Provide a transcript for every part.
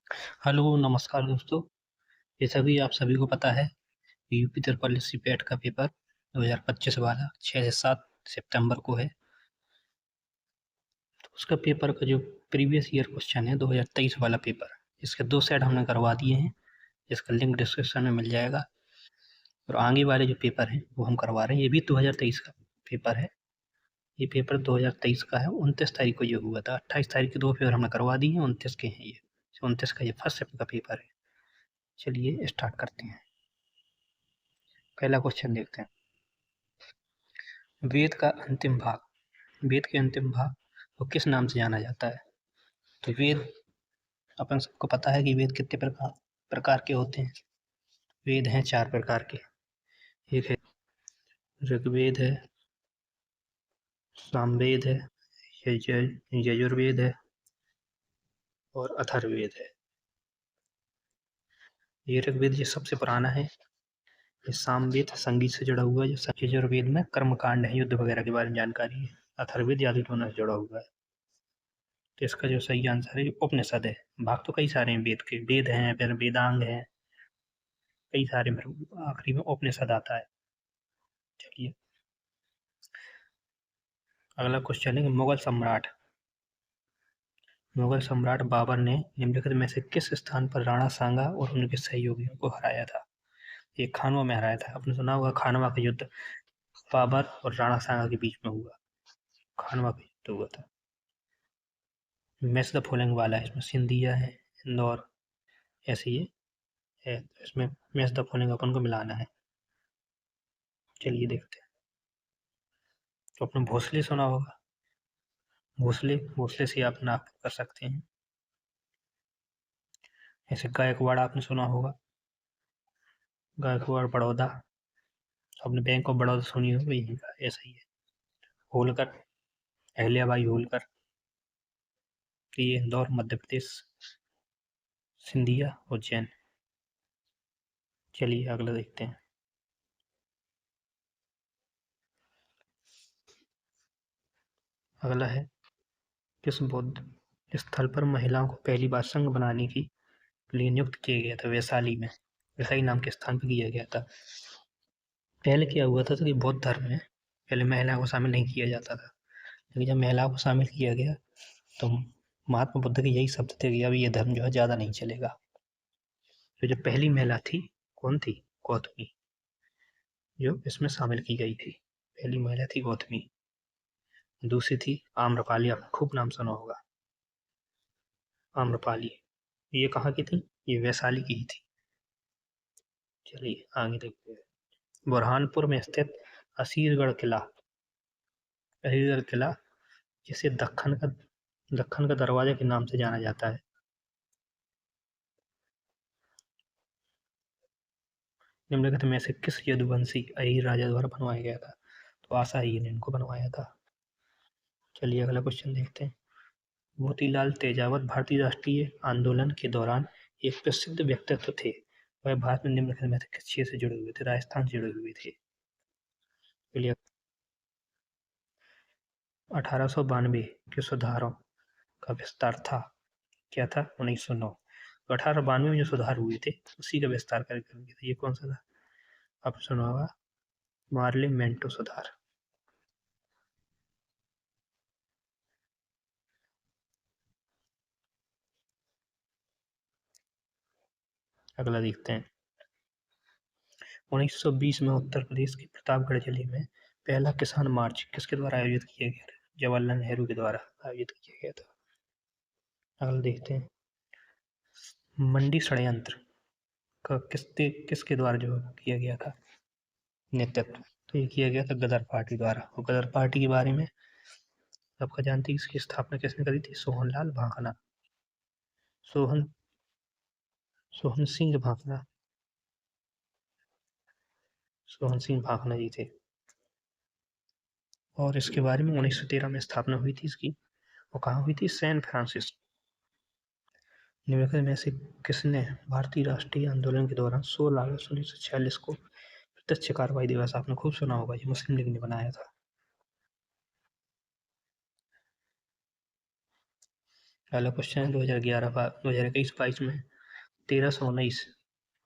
Hello, नमस्कार दोस्तों। जैसा कि आप सभी को पता है, यूपी त्रिपल एससी पैट का पेपर 2025 वाला 6 से 7 सितंबर को है। तो उसका पेपर का जो प्रीवियस ईयर क्वेश्चन है 2023 वाला पेपर, इसके 2 सेट हमने करवा दिए हैं, जिसका लिंक डिस्क्रिप्शन में मिल जाएगा। और आगे वाले जो पेपर हैं वो हम करवा रहे हैं। ये भी 2023 का पेपर है। ये पेपर 2023 का है। 29 तारीख को ये हुआ था। 28 तारीख के 2 पेपर हमने करवा दिए हैं, 29 के हैं ये। 29 का ये फर्स्ट शिफ्ट का पेपर है। चलिए स्टार्ट करते हैं। पहला क्वेश्चन देखते हैं। वेद का अंतिम भाग, वेद के अंतिम भाग को किस नाम से जाना जाता है? तो वेद, अपन सबको पता है कि वेद कितने प्रकार प्रकार के होते हैं। वेद हैं 4 प्रकार के। एक है ऋग्वेद है, सामवेद है, यजुर्वेद है और अथर्ववेद है। ये ऋग्वेद ये सबसे पुराना है। ये सामवेद संगीत से जुड़ा हुआ है। जो यजुर्वेद में कर्मकांड है, युद्ध वगैरह के बारे में जानकारी है। अथर्ववेद आदित्य से जुड़ा हुआ है। तो इसका जो सही आंसर है उपनिषद है। भाग तो कई सारे हैं वेद के, वेद हैं, फिर वेदांग हैं, कई सारे, आखिरी में उपनिषद आता है। चलिए अगला क्वेश्चन है। मुगल सम्राट बाबर ने निम्नलिखित में से किस स्थान पर राणा सांगा और उनके सहयोगियों को हराया था? ये खानवा में हराया था। आपने सुना होगा खानवा का युद्ध बाबर और राणा सांगा के बीच में हुआ। खानवा का युद्ध हुआ था। मैच द फॉलोइंग वाला है, इसमें सिंधिया है, इंदौर, ऐसे ये है। तो इसमें मैच द फॉलोइंग अपन को मिलाना है। चलिए देखते हैं। तो आपने भोसले सुना होगा। भोसले, भोसले से आप नाप कर सकते हैं। ऐसे गायकवाड़ आपने सुना होगा। गायकवाड़ बड़ौदा, आपने बैंक ऑफ बड़ौदा सुनी होगी, यहीं का ऐसा ही है। होलकर, अहिल्याबाई होलकर, तो ये इंदौर मध्य प्रदेश। सिंधिया उज्जैन। चलिए अगला देखते हैं। अगला है, किस बौद्ध स्थल पर महिलाओं को पहली बार संघ बनाने के लिए नियुक्त किया गया था? वैशाली में, वैशाली नाम के स्थान पर किया गया था। पहले क्या हुआ था कि बौद्ध धर्म में पहले महिलाओं को शामिल नहीं किया जाता था, लेकिन जब महिलाओं को शामिल किया गया तो महात्मा बुद्ध के यही शब्द थे कि अब ये धर्म जो है ज़्यादा नहीं चलेगा। तो जो पहली महिला थी, कौन थी? गौतमी, जो इसमें शामिल की गई थी। पहली महिला थी गौतमी। दूसरी थी आम्रपाली, आपने खूब नाम सुना होगा। आम्रपाली, ये कहाँ की थी? ये वैशाली की ही थी। चलिए आगे देखते हैं। बुरहानपुर में स्थित असीरगढ़ किला जिसे दक्खन का दरवाजा के नाम से जाना जाता है। निम्नलिखित में से किस यदुवंशी अहीर राजा द्वारा बनवाया गया था? तो आशा ही ने इनको बनवाया था। चलिए अगला क्वेश्चन देखते हैं। मोतीलाल तेजावत भारतीय राष्ट्रीय आंदोलन के दौरान एक प्रसिद्ध व्यक्तित्व थे। वह भारत में निम्नलिखित में से किस क्षेत्र से जुड़े हुए थे? राजस्थान से जुड़े हुए थे। चलिए 1892 के सुधारों का विस्तार था। क्या था? 1909। तो 1892 में जो सुधार हुए थे उसी का विस्तार करके कर दिया था। ये कौन सा था? आप सुना होगा, पार्लियामेंटो सुधार। अगला देखते हैं। 1920 में उत्तर प्रदेश के प्रतापगढ़ जिले में पहला किसान मार्च किसके द्वारा आयोजित किया गया था? जवाहरलाल नेहरू के द्वारा आयोजित किया गया था। अगला देखते हैं। मंडी षड्यंत्र का किसके द्वारा जो किया गया था नेतृत्व? तो ये किया गया था गदर पार्टी द्वारा। और गदर पार्टी के बारे में आपका जानते हैं इसकी स्थापना किसने करी थी? सोहनलाल भाखना। सोहन सोहन सिंह भाखना, सोहन सिंह भाखना जी थे। और इसके बारे में 1913 में स्थापना हुई थी इसकी। वो कहाँ हुई थी? San Francisco. निम्नलिखित में से किसने भारतीय राष्ट्रीय आंदोलन के दौरान 16 अगस्त 1946 को प्रत्यक्ष कार्रवाई दिवस, आपने खूब सुना होगा, ये मुस्लिम लीग ने बनाया था। अगला क्वेश्चन है 2021-22 में 1319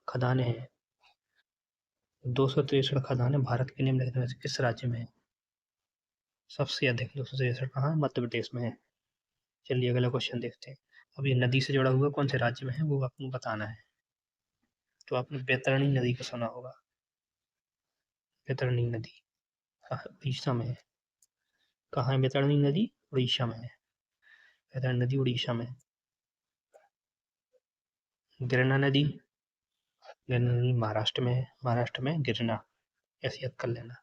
खदानें हैं। 263 खदानें भारत के निम्नलिखित में से किस राज्य में है? सबसे अधिक 263 कहाँ? मध्य प्रदेश में है। चलिए अगला क्वेश्चन देखते हैं। अब ये नदी से जुड़ा हुआ कौन से राज्य में है वो आपको बताना है। तो आपने बैतरणी नदी को सुना होगा। बैतरणी नदी उड़ीसा में है। कहाँ है बैतरणी नदी? उड़ीसा में है। बैतरणी नदी उड़ीसा में है। गिरना नदी, गिरना नदी महाराष्ट्र में है। महाराष्ट्र में गिरना, ऐसे याद कर लेना।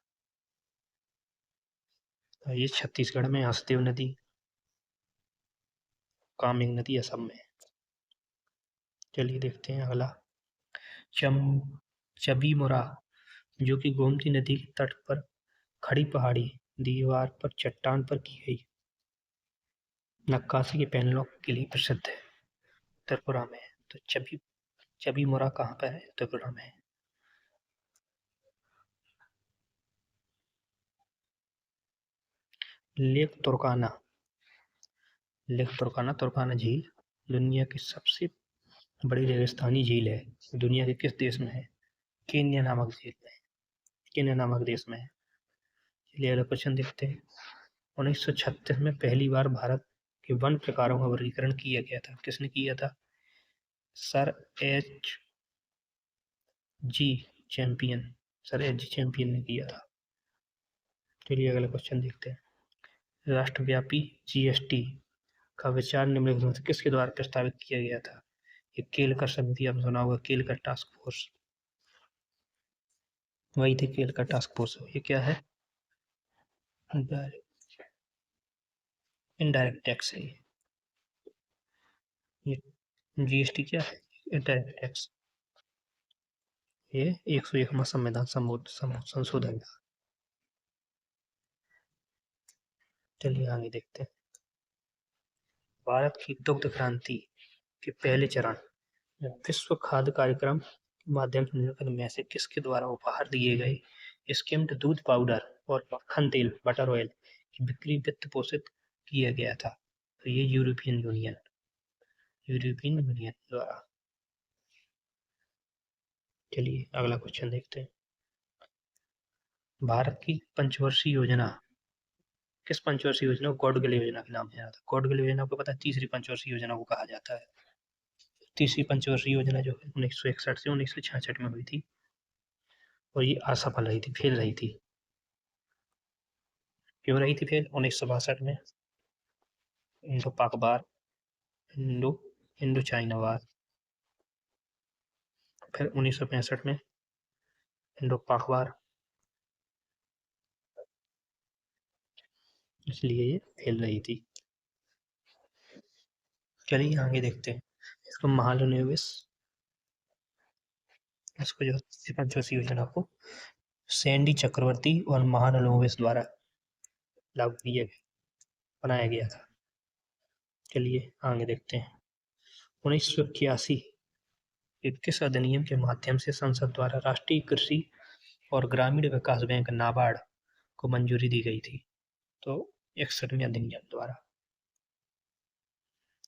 ये छत्तीसगढ़ में हसदेव नदी, कामेंग नदी असम में है। चलिए देखते हैं अगला। चबीमुरा, जो कि गोमती नदी के तट पर खड़ी पहाड़ी दीवार पर चट्टान पर की गई नक्काशी के पैनलों के लिए प्रसिद्ध है। त्रिपुरा में है। तो चबीमुरा कहाँ पर है? त्रिपुरा में है। लेक तुर्काना, तुर्काना झील दुनिया की सबसे बड़ी रेगिस्तानी झील है। दुनिया के किस देश में है? केन्या नामक झील में। केन्या नामक देश में है। चलिए अगला क्वेश्चन देखते हैं। 1936 में पहली बार भारत के वन प्रकारों का वर्गीकरण किया गया था। किसने किया था? सर एच जी चैंपियन ने किया था। चलिए अगला क्वेश्चन देखते हैं। राष्ट्रव्यापी जीएसटी का विचार निम्नलिखित में से किसके द्वारा प्रस्तावित किया गया था? ये केलकर समिति, आपने सुना होगा, केलकर टास्क फोर्स। वही थे केलकर टास्क फोर्स। ये क्या है? इनडायरेक्ट टैक्स है ये। जीएसटी क्या है? Indirect tax. ये 101वां संविधान संशोधन था। चलिए आगे देखते हैं। भारत की दुग्ध क्रांति के पहले चरण विश्व खाद्य कार्यक्रम के माध्यम से निम्नलिखित में से किसके द्वारा उपहार दिए गए स्किम्ड दूध पाउडर और मक्खन तेल बटर ऑयल की बिक्री वित्त पोषित किया गया था? तो ये यूरोपियन यूनियन द्वारा। चलिए अगला क्वेश्चन देखते हैं। भारत की पंचवर्षीय योजना, किस पंचवर्षीय योजना को गॉडगिल योजना के नाम से जाना था? गॉडगिल योजना को पता है तीसरी पंचवर्षीय योजना को कहा जाता है। तीसरी पंचवर्षीय योजना जो है 1961 से 1966 में हुई थी और ये असफल रही थी, फेल रही थी। क्यों रही थी फेल? 1962 में इंडो पाक वार, इंडो चाइना वार, फिर 1965 में इंडो पाक वार, इसलिए ये फेल रही थी। चलिए आगे देखते हैं। इसको महालनोबिस, इसको जो पंचवर्षीय योजना को सैंडी चक्रवर्ती और महालनोबिस द्वारा लागू किया गया, बनाया गया था। चलिए आगे देखते हैं। 1981 के किस अधिनियम के माध्यम से संसद द्वारा राष्ट्रीय कृषि और ग्रामीण विकास बैंक नाबार्ड को मंजूरी दी गई थी? तो 61वें अधिनियम द्वारा।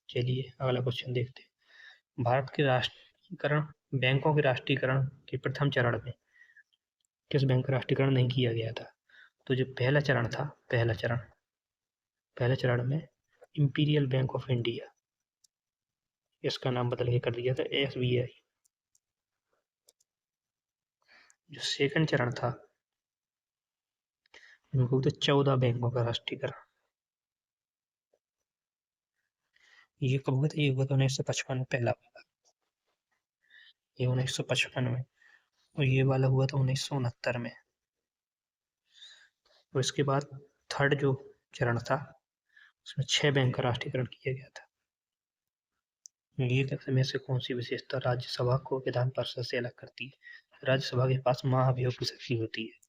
चलिए अगला क्वेश्चन देखते हैं। भारत के राष्ट्रीयकरण बैंकों के राष्ट्रीयकरण के प्रथम चरण में किस बैंक का राष्ट्रीयकरण नहीं किया गया था? तो जो पहला चरण था, पहले चरण में इंपीरियल बैंक ऑफ इंडिया, इसका नाम बदल के कर दिया था एसबीआई। जो सेकंड चरण था इनको तो 14 बैंकों का राष्ट्रीयकरण। ये कब हुआ था? ये हुआ था 1955 में पहला वाला, ये 1955 में, और ये वाला हुआ था 1969 में। और इसके बाद थर्ड जो चरण था उसमें 6 बैंक का राष्ट्रीयकरण किया गया था। ये में से कौन सी विशेषता राज्यसभा को विधान परिषद से अलग करती है? राज्यसभा के पास महाभियोग की शक्ति होती है।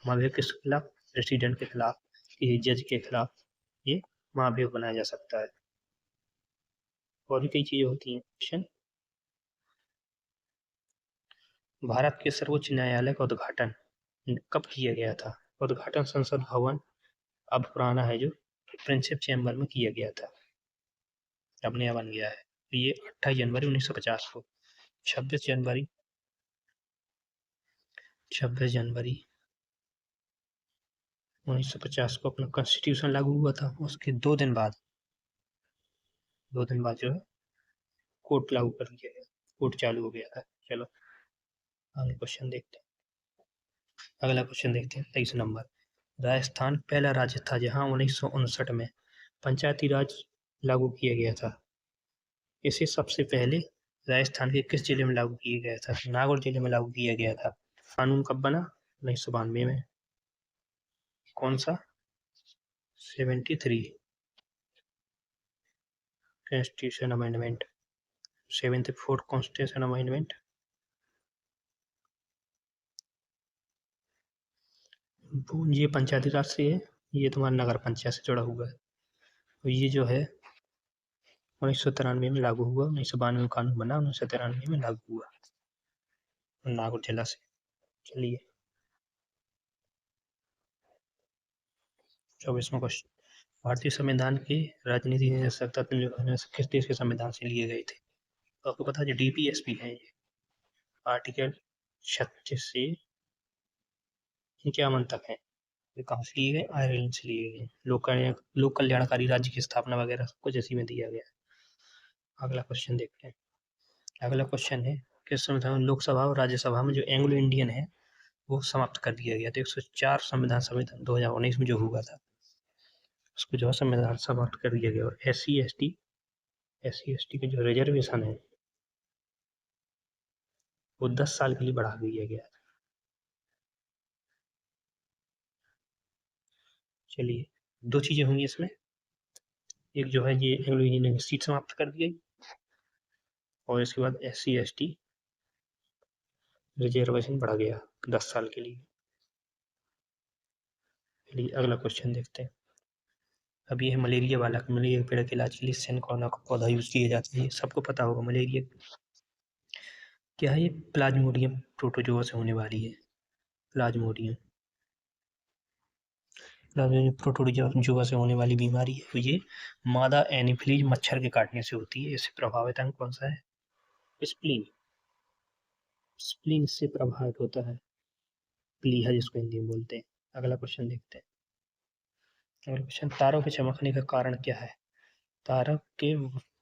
महाभियोग किसके खिलाफ? प्रेसिडेंट के खिलाफ, किसी जज के खिलाफ ये महाभियोग बनाया जा सकता है। और भी कई चीजें होती हैं। क्वेश्चन, भारत के सर्वोच्च न्यायालय का उद्घाटन कब किया गया था? उद्घाटन संसद भवन अब पुराना है जो प्रिंसिप चैम्बर में किया गया था। अब नया बन गया है। ये 28 जनवरी 1950 को, 26 जनवरी 1950 को अपना कॉन्स्टिट्यूशन लागू हुआ था। उसके 2 दिन बाद जो है कोर्ट लागू कर दिया गया, कोर्ट चालू हो गया था। चलो अगला क्वेश्चन देखते हैं। अगला क्वेश्चन देखते हैं 23 नंबर। राजस्थान पहला राज्य था जहां 1959 में पंचायती राज लागू किया गया था। इसे सबसे पहले राजस्थान के किस जिले में लागू किया गया था? नागौर जिले में लागू किया गया था। कानून कब बना? 1992 में। कौन सा? 73 कॉन्स्टिट्यूशन अमेंडमेंट, 74 कॉन्स्टिट्यूशन अमेंडमेंट। ये पंचायती राज से है, ये तुम्हारा नगर पंचायत से जुड़ा हुआ है। तो ये जो है 1993 में लागू हुआ, 1992 में कानून बना, 1993 में लागू हुआ नागौर जिला से। चलिए 24वां क्वेश्चन। भारतीय संविधान के राजनीति सत्ता किस देश के संविधान से लिए गए थे? तो आपको पता है डीपीएसपी है ये। आर्टिकल 36 से 51 तक है। ये कहाँ से लिए गए? आयरलैंड से लिए गए। लोक कल्याणकारी राज्य की स्थापना वगैरह सब कुछ इसी में दिया गया है। अगला क्वेश्चन देखते हैं। अगला क्वेश्चन है किस संविधान लोकसभा और राज्यसभा में जो एंग्लो इंडियन है वो समाप्त कर दिया गया? तो 104 संविधान 2019 में जो हुआ था उसको जो है संविधान समाप्त कर दिया गया। और SC ST के जो रिजर्वेशन है वो 10 साल के लिए बढ़ा दिया गया। चलिए 2 चीजें होंगी इसमें, एक जो है ये एंग्लो इंडियन की सीट समाप्त कर दी गई और इसके बाद SC ST रिजर्वेशन बढ़ा गया 10 साल के लिए। चलिए अगला क्वेश्चन देखते हैं। अब ये है मलेरिया वाला। मलेरिया पेड़ के इलाज के लिए सेनकोना का पौधा यूज किया जाता है, सबको पता होगा। मलेरिया क्या है? ये प्लाज्मोडियम प्रोटोजोआ से होने वाली है। प्लाज्मोडियम प्रोटोजोआ से होने वाली बीमारी है। तो ये मादा एनीफिलीज मच्छर के काटने से होती है। इससे प्रभावित अंग कौन सा है? स्प्लीन। स्प्लीन से प्रभावित होता है, प्लीहा जिसको हिंदी में बोलते हैं। अगला क्वेश्चन देखते हैं। अगला क्वेश्चन, तारों के चमकने का कारण क्या है? तारक के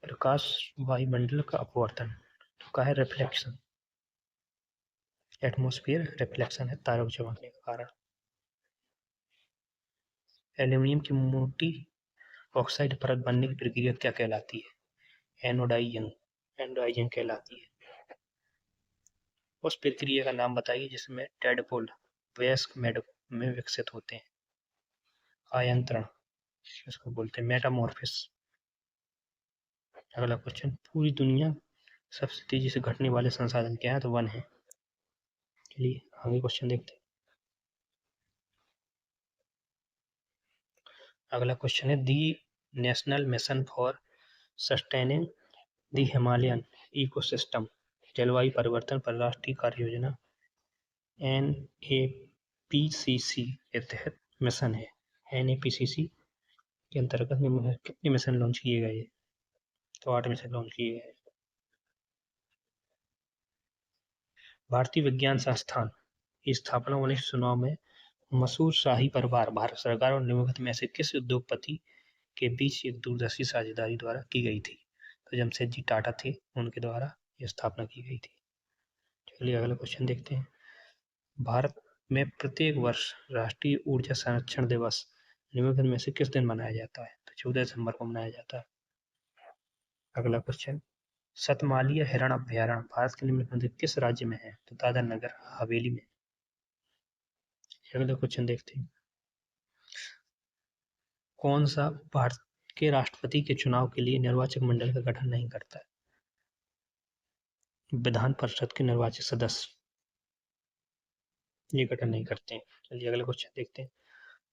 प्रकाश वायुमंडल का अपवर्तन, तो क्या है? रिफ्लेक्शन। एटमॉस्फेयर रिफ्लेक्शन है तारों के चमकने का कारण। एल्यूमिनियम की मोटी ऑक्साइड परत बनने की प्रक्रिया क्या कहलाती है? एनोडाइजिंग। एनोडाइजिंग कहलाती है। उस प्रक्रिया का नाम बताइए जिसमें टेडपोल वयस्क मेढक में विकसित होते हैं। आयंत्रण इसको बोलते हैं, मेटामॉर्फिस। अगला क्वेश्चन, पूरी दुनिया सबसे तेजी से घटने वाले संसाधन क्या है? तो वन है। चलिए आगे क्वेश्चन देखते हैं। अगला क्वेश्चन है, the national mission for sustaining the Himalayan ecosystem जलवायु परिवर्तन पर राष्ट्रीय कार्य योजना NAPCC के तहत मिशन है। NAPCC के अंतर्गत कितने मिशन लॉन्च किए गए? तो 8 मिशन लॉन्च किए गए। भारतीय विज्ञान संस्थान की स्थापना 1909 में मसूर शाही परिवार, भारत सरकार और निम्नलिखित में से किस उद्योगपति के बीच एक दूरदर्शी साझेदारी द्वारा की गई थी? तो जमशेद जी टाटा थे, उनके द्वारा यह स्थापना की गई थी। चलिए अगला क्वेश्चन देखते हैं। भारत में प्रत्येक वर्ष राष्ट्रीय ऊर्जा संरक्षण दिवस निम्नलिखित में से किस दिन मनाया जाता है? तो 14 दिसंबर को मनाया जाता है। अगला क्वेश्चन, सतमालिया हिरण अभ्यारण्य भारत के निम्नलिखित में से किस राज्य में है? तो दादर नगर हवेली में। अगला क्वेश्चन देखते हैं। कौन सा भारत के राष्ट्रपति के चुनाव के लिए निर्वाचक मंडल का गठन नहीं करता है? विधान परिषद के निर्वाचित सदस्य ये गठन नहीं करते हैं। चलिए अगला क्वेश्चन देखते हैं।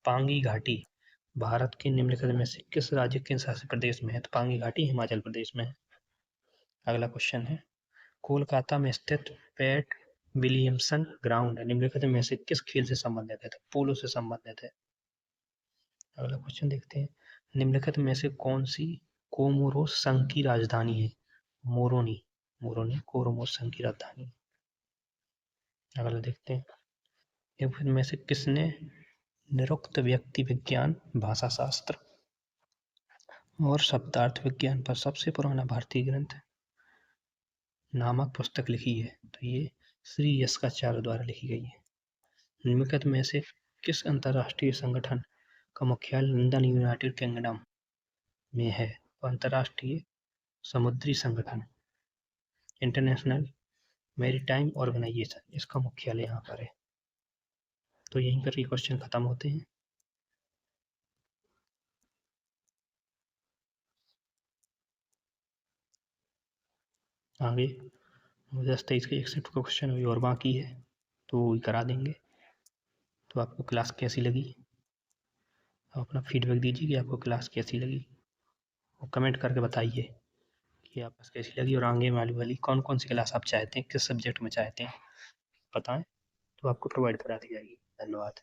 पांगी घाटी भारत के निम्नलिखित में से किस राज्य के शासित प्रदेश में है? तो पांगी घाटी हिमाचल प्रदेश में है। अगला क्वेश्चन है, कोलकाता में स्थित पैट विलियमसन ग्राउंड निम्नलिखित में से किस खेल से संबंधित है? तो पोलो से संबंधित है। अगला क्वेश्चन देखते हैं। निम्नलिखित में से कोमोरोस संघ की राजधानी है? मोरोनी, मोरोनी कोमोरोस संघ की राजधानी। अगला देखते हैं, इनमें से किसने निरुक्त व्यक्ति विज्ञान, भाषाशास्त्र और शब्दार्थ विज्ञान पर सबसे पुराना भारतीय ग्रंथ नामक पुस्तक लिखी है? तो ये श्री यस्काचार्य द्वारा लिखी गई है। निम्नलिखित में से किस अंतर्राष्ट्रीय संगठन का मुख्यालय लंदन, यूनाइटेड किंगडम में है? तो अंतर्राष्ट्रीय समुद्री संगठन, इंटरनेशनल मैरीटाइम ऑर्गेनाइजेशन, इसका मुख्यालय यहाँ पर है। तो यहीं पर ये क्वेश्चन खत्म होते हैं। आगे 2023 के 61 का क्वेश्चन अभी और बाकी है, तो वो करा देंगे। तो आपको क्लास कैसी लगी, आप अपना फीडबैक दीजिए कि आपको क्लास कैसी लगी, और कमेंट करके बताइए कि आपको कैसी लगी, और आगे वाली कौन कौन सी क्लास आप चाहते हैं, किस सब्जेक्ट में चाहते हैं बताएं, तो आपको प्रोवाइड करा दी जाएगी। धन्यवाद।